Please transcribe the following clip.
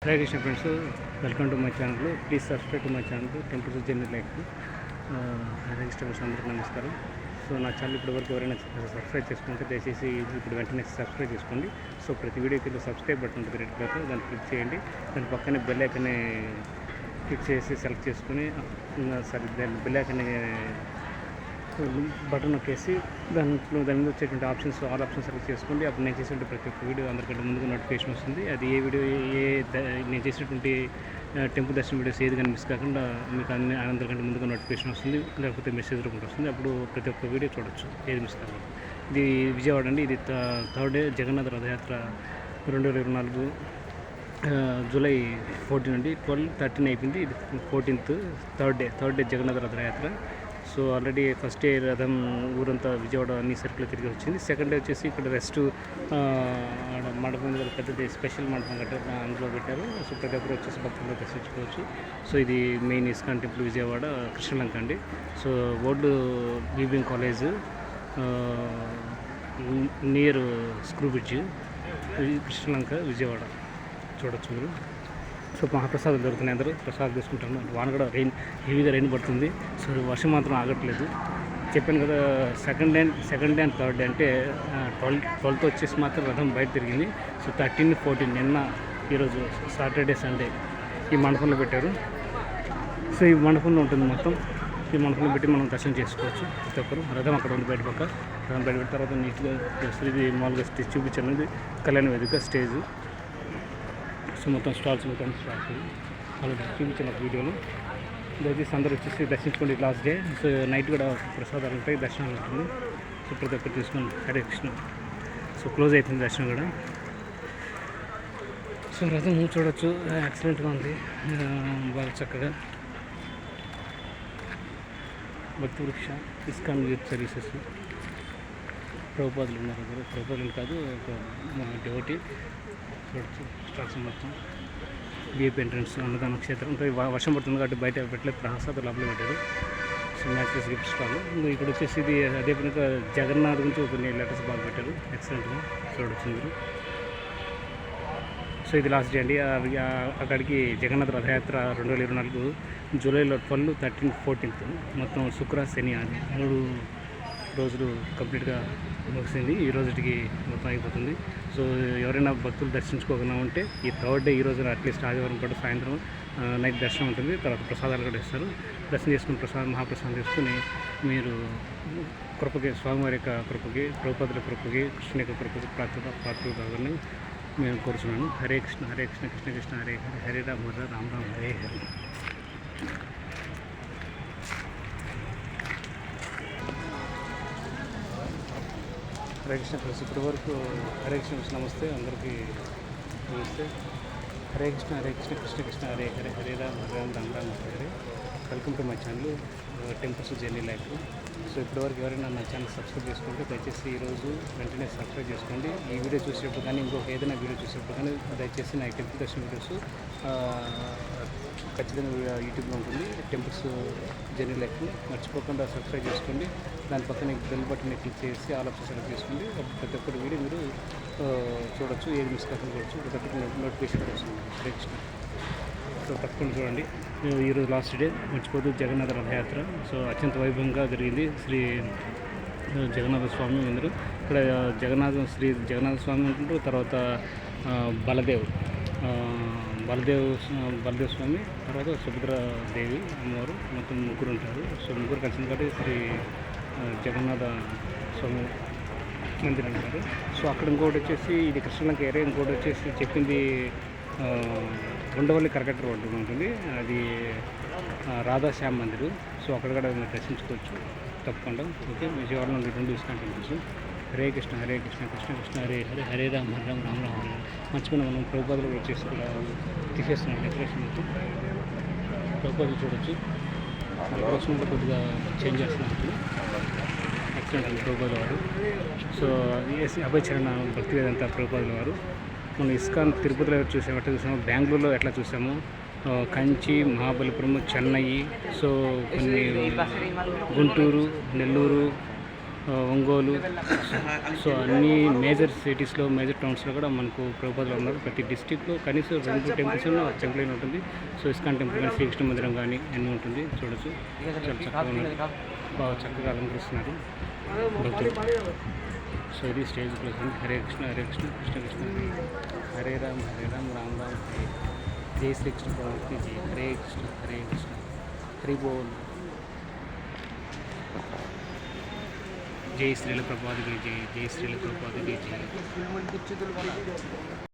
Hare Krishna friends, welcome to my channel. Please subscribe to my channel temples journey like. Hare Krishna friends, అందరికీ నమస్కారం. So నా channel ఇప్పటివరకు ఎవరైనా subscribe చేసుకుంటే దయచేసి ఇప్పుడు వెంటనే సబ్స్క్రైబ్ చేసుకోండి. సో ప్రతి వీడియోకి సబ్స్క్రైబ్ బటన్ ఉంటుంది రెడ్ కలర్, దాన్ని క్లిక్ చేయండి. దాని పక్కనే బెల్ ఐకాన్ని క్లిక్ చేసి సెలెక్ట్ చేసుకుని దాని బెల్ ఐకాన్ని బటన్ నొక్కేసి దాని మీద వచ్చేటువంటి ఆప్షన్స్ ఆల్ ఆప్షన్స్ సెలెక్ట్ చేసుకోండి. అప్పుడు నేను చేసేటువంటి ప్రతి ఒక్క వీడియో అందరికంటే ముందుగా నోటిఫికేషన్ వస్తుంది. అది ఏ వీడియో నేను చేసేటువంటి టెంపుల్ దర్శనం వీడియోస్ ఏది కానీ మిస్ కాకుండా మీకు అందరికంటే ముందుగా నోటిఫికేషన్ వస్తుంది, లేకపోతే మెసేజ్ రూపంలో వస్తుంది. అప్పుడు ప్రతి ఒక్క వీడియో చూడొచ్చు, ఏది మిస్ కాకుండా. ఇది విజయవాడ అండి. ఇది థర్డ్ డే జగన్నాథ రథయాత్ర 2024 జూలై 14 నుండి 12-13 అయిపోయింది. ఇది 14th థర్డ్ డే జగన్నాథ రథయాత్ర. సో ఆల్రెడీ ఫస్ట్ డే రథం ఊరంతా విజయవాడ అన్ని సర్కిల్ తిరిగి వచ్చింది. సెకండ్ డే వచ్చేసి ఇక్కడ రెస్ట్ మండపం మీద పెద్దది స్పెషల్ మండపం కట్టారు, అందులో పెట్టారు. సో ప్రతి ఒక్కరు వచ్చేసి భక్తులు దర్శించుకోవచ్చు. సో ఇది main ISKCON temple Vijayawada Krishnalanka అండి. So old BBM college near screw bridge, Krishnalanka Vijayawada చూడొచ్చు మీరు. సో మహాప్రసాదం దొరుకుతున్నాయి, అందరూ ప్రసాదం తీసుకుంటాను. వాన కూడా హెవీగా రెయిన్ పడుతుంది. సో వర్షం మాత్రం ఆగట్లేదు. చెప్పాను కదా, second day and third day అంటే 12th వచ్చేసి మాత్రం రథం బయట తిరిగింది. సో 13, 14 నిన్న, ఈరోజు సాటర్డే, సండే ఈ మండపంలో పెట్టారు. సో ఈ మండపంలో ఉంటుంది మొత్తం. ఈ మండపంలో పెట్టి మనం దర్శనం చేసుకోవచ్చు ప్రతి ఒక్కరు. రథం అక్కడ ఉంది బయట పక్క. రథం బయట పెట్టిన తర్వాత నీట్గా ఇది మామూలుగా స్టేజ్ చూపించాను. కళ్యాణ వేదిక స్టేజ్. సో మొత్తం స్టాల్స్ ఆల్రెడీ చూపించిన వీడియోలు. దయచేసి అందరూ వచ్చేసి దర్శించుకోండి. Last day. సో నైట్ కూడా ప్రసాదాలు ఉంటాయి, దర్శనాలు ఉంటుంది. సో ప్రతి ఒక్కరు తీసుకోండి. హరే కృష్ణ. సో క్లోజ్ అయిపోయింది దర్శనం కూడా. సో రథం చూడవచ్చు, యాక్సిడెంట్గా ఉంది, బాగా చక్కగా. భక్తి వృక్ష ఇస్కాన్ యూత్ సర్వీసెస్ ప్రభుపాదులు ఉన్నారు. ప్రభుపాదులు కాదు, ఒక డివోటీ చూడవచ్చు. స్టాక్స్ మొత్తం విఐపి ఎంట్రన్స్, అన్నదాన క్షేత్రం. వర్షం పడుతుంది కాబట్టి బయట పెట్టలేదు, ప్రసాదం లోపల పెట్టారు. So naturals gift stall. ఇక్కడ వచ్చేసి ఇది అదే పనిగా జగన్నాథ్ గురించి కొన్ని లెటర్స్ బాగా పెట్టారు, ఎక్సలెంట్గా చూడవచ్చు మీరు. సో ఇది లాస్ట్ డే అండి. అక్కడికి జగన్నాథ రథయాత్ర 2024 జూలైలో 12, 13, 14 మొత్తం శుక్ర, శని, ఆది 3 రోజులు కంప్లీట్గా ముగిసింది. ఈ రోజుకి మొత్తం అయిపోతుంది. సో ఎవరైనా భక్తులు దర్శించుకోకుండా ఉంటే ఈ థర్డ్ డే ఈ రోజున అట్లీస్ట్ ఆదివారం పాటు సాయంత్రం నైట్ దర్శనం ఉంటుంది. తర్వాత ప్రసాదాలు కూడా ఇస్తారు. దర్శనం చేసుకుని మహాప్రసాదం చేసుకుని మీరు కృపకి, స్వామివారి యొక్క కృపకి, ప్రభుపాదుల కృపకి, కృష్ణ యొక్క కృపకి పాత్రలు కావాలని మేము కోరుచున్నాను. హరే కృష్ణ, హరే కృష్ణ, కృష్ణ కృష్ణ హరే హరే, హరే రామ హరే రామ రామ హరే హరే. హరే కృష్ణ ఫ్రెండ్స్, ఇప్పటి వరకు హరే కృష్ణ నమస్తే, అందరికీ నమస్తే. Hare Krishna, Hare Krishna, Krishna Krishna Hare Hare, Hare Rama Hare Rama Rama Rama Hare. Welcome to my channel temples journey life. So ఇప్పటివరకు ఎవరైనా నా ఛానల్ సబ్స్క్రైబ్ చేసుకుంటే దయచేసి ఈరోజు వెంటనే సబ్స్క్రైబ్ చేసుకోండి. ఈ వీడియో చూసేటప్పుడు కానీ ఇంకొక ఏదైనా వీడియో చూసేటప్పుడు కానీ దయచేసి నా టెంపుల్ దర్శన వీడియోస్ ఖచ్చితంగా యూట్యూబ్లో ఉంటుంది. టెంపుల్స్ జర్నీ లైఫ్ మర్చిపోకుండా సబ్స్క్రైబ్ చేసుకోండి. దాని పక్కన బెల్ బటన్ని క్లిక్ చేసి ఆల్ ఆప్షన్ సెలెక్ట్ చేసుకోండి. ప్రతి ఒక్కటి వీడియో మీరు చూడొచ్చు, ఏది మిస్ కాకుండా చూడొచ్చు. ప్రతి ఒక్కటి నోటిఫికేషన్ వస్తుంది. హరే కృష్ణ. సో తప్పకుండా చూడండి. ఈరోజు లాస్ట్ డే, మర్చిపోతూ జగన్నాథ రథయాత్ర. సో అత్యంత వైభవంగా జరిగింది. శ్రీ జగన్నాథ స్వామి అందరూ ఇక్కడ శ్రీ జగన్నాథ స్వామి ఉంటుంటారు. తర్వాత బలదేవ్ స్వామి, తర్వాత సుభద్రాదేవి అమ్మవారు, మొత్తం ముగ్గురు ఉంటారు. సో ముగ్గురు కలిసిన కాబట్టి శ్రీ జగన్నాథ స్వామి మందిరం అంటారు. సో అక్కడ ఇంకోటి వచ్చేసి ఇది కృష్ణలంక ఏరియా. ఇంకోటి వచ్చేసి చెప్పింది ఉండవల్లి కరకట్ట రోడ్డు ఉంటుంది, అది రాధాశ్యామ్ మందిర్. సో అక్కడ కూడా మీరు దర్శించుకోవచ్చు తప్పకుండా. ఓకే, విజయవాడ నుండి 2 ఇస్కాన్ టెంపుల్స్. హరే కృష్ణ, హరే కృష్ణ, కృష్ణ కృష్ణ హరే హరే, హరే రామ హరే రామ రామ రామ హరే. మర్చిపోయిన మనం ప్రభుపాదులు వచ్చేసి కూడా తీసేస్తున్నాం డెకరేషన్ మొత్తం. ప్రభుపాదులు చూడొచ్చు, డెకరేషన్ కూడా కొద్దిగా చేంజ్ చేస్తున్నట్టు ఎక్సలెంట్ అండి ప్రభుపాదుల వారు. సో అభయ్ చరణ భక్తి వేదాంత ప్రభుపాదుల వారు. మనం ఇస్కాన్ తిరుపతిలో ఎట్లా చూసాము, బెంగళూరులో ఎట్లా చూసాము, కంచి, మహాబలిపురం, చెన్నై, సో కొన్ని గుంటూరు, నెల్లూరు, ఒంగోలు, సో అన్ని మేజర్ సిటీస్లో మేజర్ టౌన్స్లో కూడా మనకు ప్రభుపాదులు ఉన్నారు. ప్రతి డిస్టిక్లో కనీసం 2 టెంపుల్స్ టెంపుల్ ఉంటుంది. సో ఇస్కాన్ టెంపుల్ కానీ శ్రీకృష్ణ మందిరం కానీ అన్నీ ఉంటుంది. చూడొచ్చు, చాలా చక్కగా ఉన్నారు, బాగా చక్కగా అలంకరిస్తున్నారు భక్తులు. సో ఇది స్టేజ్ ప్లేస్ అండి. హరే కృష్ణ హరే కృష్ణ కృష్ణ కృష్ణ హరే రామ్ రామ్ రామ్ హరే. జై శ్రీకృష్ణ ప్రభుకి జై. హరే కృష్ణ హరి బోల్. జై శ్రీల ప్రభుపాదుకి జై. జై శ్రీల ప్రభుపాదుకి జై.